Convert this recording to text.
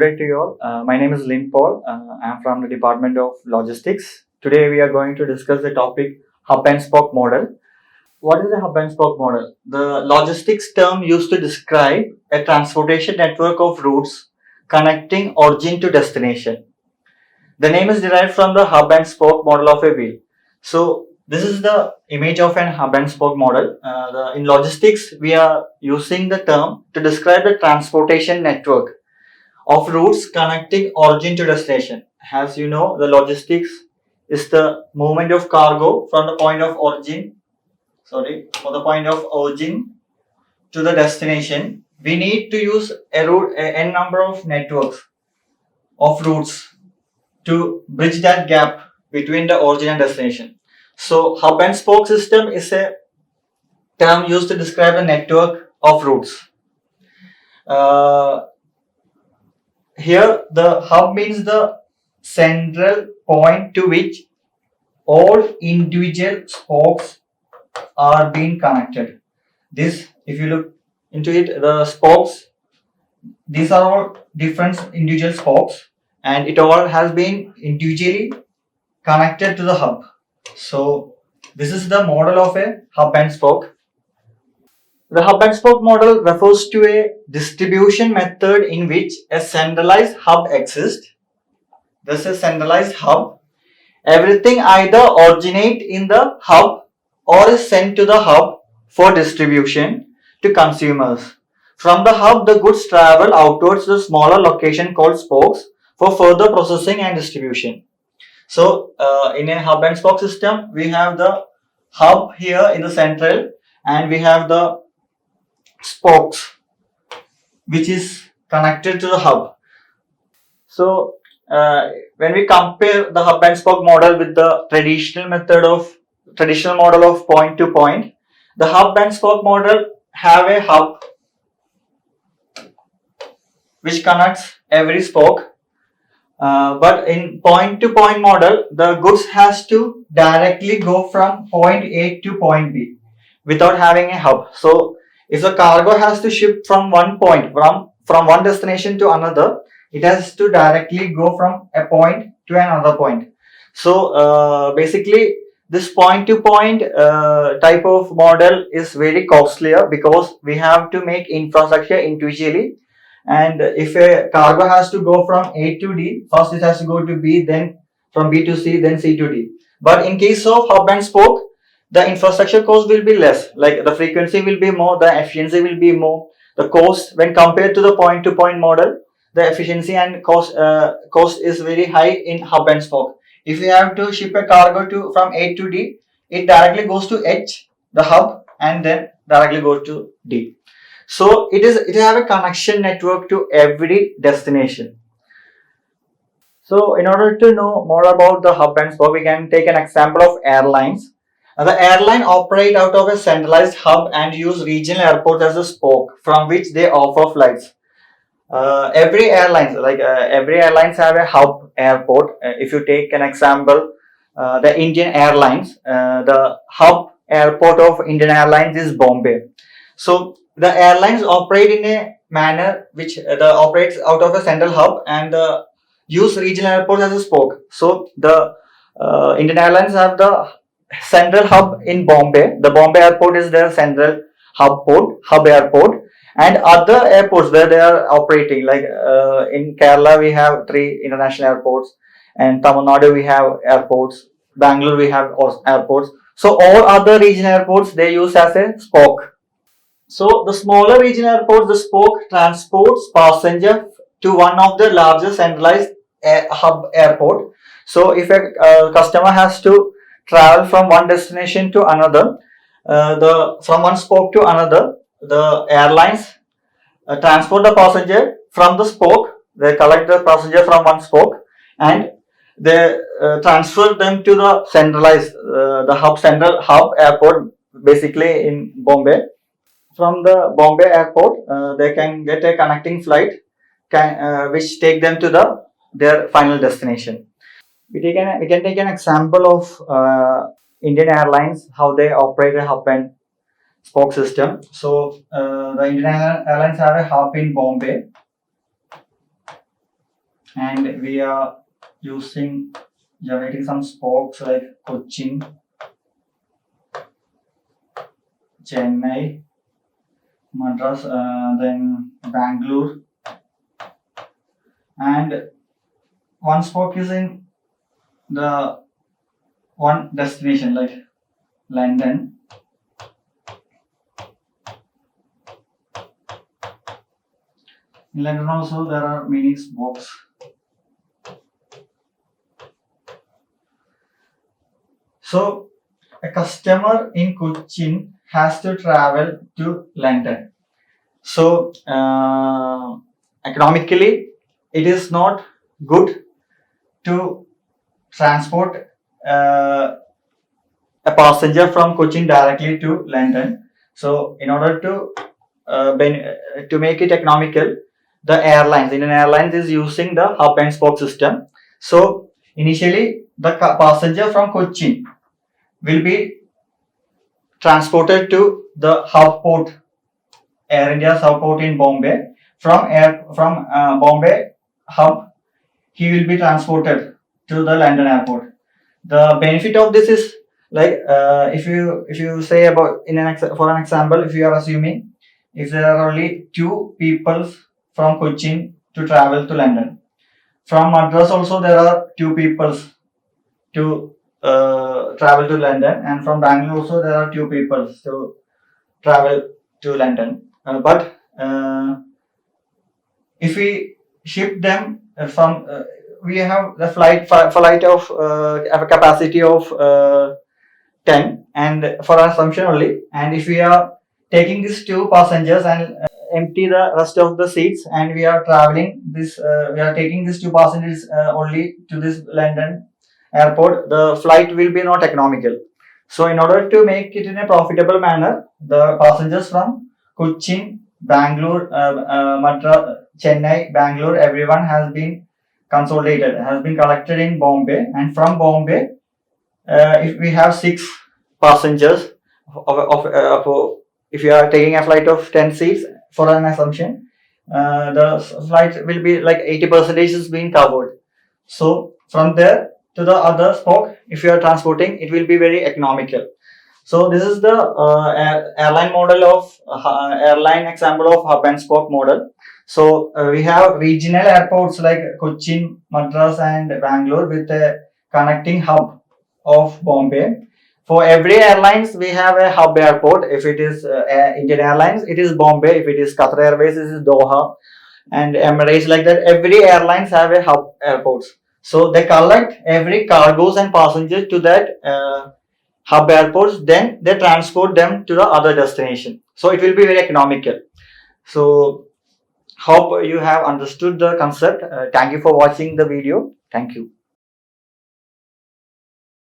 day to you all. My name is Lynn. I'm from the Department of Logistics. Today we are going to discuss the topic hub and spoke model. What is the hub and spoke model? The logistics term used to describe a transportation network of routes connecting origin to destination. The name is derived from the hub and spoke model of a wheel. So this is the image of an hub and spoke model. In logistics, we are using the term to describe the transportation network of routes connecting origin to destination. As you know, the logistics is the movement of cargo from the point of origin, from the point of origin to the destination. We need to use n number of networks of routes to bridge that gap between the origin and destination. So, hub and spoke system is a term used to describe a network of routes. Here, the hub means the central point to which all individual spokes are being connected. This, if you look into it, the spokes, these are all different individual spokes, and it all has been individually connected to the hub. So, this is the model of a hub and spoke. The hub and spoke model refers to a distribution method in which a centralized hub exists. This is a centralized hub. Everything either originates in the hub or is sent to the hub for distribution to consumers. From the hub, the goods travel outwards to a smaller location called spokes for further processing and distribution. So, in a hub and spoke system, we have the hub here in the central, and we have the spokes which is connected to the hub. So, when we compare the hub and spoke model with the traditional model of point to point, the hub and spoke model have a hub which connects every spoke. But in point to point model, the goods has to directly go from point A to point B without having a hub. So, if the cargo has to ship from one point, from one destination to another, it has to directly go from a point to another point. So, basically, this point to point type of model is very costlier because we have to make infrastructure individually. And if a cargo has to go from A to D, first it has to go to B, then from B to C, then C to D. But in case of hub and spoke, the infrastructure cost will be less, like the frequency will be more, the efficiency will be more. The cost, when compared to the point to point model, the efficiency and cost is very high in hub and spoke. If you have to ship a cargo from A to D, it directly goes to H, the hub, and then directly goes to D. So it have a connection network to every destination. So in order to know more about the hub and spoke, we can take an example of airlines. The airline operate out of a centralized hub and use regional airports as a spoke from which they offer flights. Every airlines have a hub airport. If you take an example, the Indian Airlines, the hub airport of Indian Airlines is Bombay. So the airlines operate in a manner which operates out of a central hub and use regional airports as a spoke. So the Indian Airlines have the central hub in Bombay. The Bombay airport is their central hub airport, and other airports where they are operating, like in Kerala we have 3 international airports, and Tamil Nadu we have airports, Bangalore we have airports. So all other regional airports they use as a spoke. So the smaller regional airports, the spoke transports passenger to one of the largest centralized hub airport. So if a customer has to travel from one destination to another, from one spoke to another, the airlines transport the passenger from the spoke. They collect the passenger from one spoke and they transfer them to the centralized, central hub airport, basically in Bombay. From the Bombay airport, they can get a connecting flight, which take them to their final destination. We can take an example of Indian Airlines, how they operate a hub and spoke system. So the Indian Airlines have a hub in Bombay, and we are generating some spokes like Cochin, Chennai, Madras, then Bangalore, and one spoke is in the one destination like London. In London also there are many spokes. So a customer in Cochin has to travel to London. So economically, it is not good to transport a passenger from Cochin directly to London. So in order to make it economical, the Indian Airlines is using the hub and spoke system. So initially, the passenger from Cochin will be transported to the hub port, Air India's hub port in Bombay. From Bombay hub, he will be transported to the London airport. The benefit of this is like if you say about for an example, if you are assuming if there are only 2 people from Cochin to travel to London, from Madras also there are 2 people to travel to London, and from Bangalore also there are 2 people to travel to London. But if we ship them from we have the flight of have a capacity of 10, and for an assumption only, and if we are taking these 2 passengers and empty the rest of the seats, and we are traveling this we are taking these 2 passengers only to this London airport, the flight will be not economical. So in order to make it in a profitable manner, the passengers from Cochin, Bangalore, Madras, Chennai, Bangalore, everyone has been consolidated, has been collected in Bombay, and from Bombay, if we have 6 passengers if you are taking a flight of 10 seats for an assumption, the flight will be like 80% is being covered. So from there to the other spoke, if you are transporting, it will be very economical. So this is the airline model of airline example of hub and spoke model. So we have regional airports like Cochin, Madras, and Bangalore with a connecting hub of Bombay. For every airlines, we have a hub airport. If it is Indian Airlines, it is Bombay. If it is Qatar Airways, it is Doha, and Emirates, like that. Every airlines have a hub airports. So they collect every cargoes and passengers to that hub airports. Then they transport them to the other destination. So it will be very economical. So hope you have understood the concept. Thank you for watching the video. Thank you.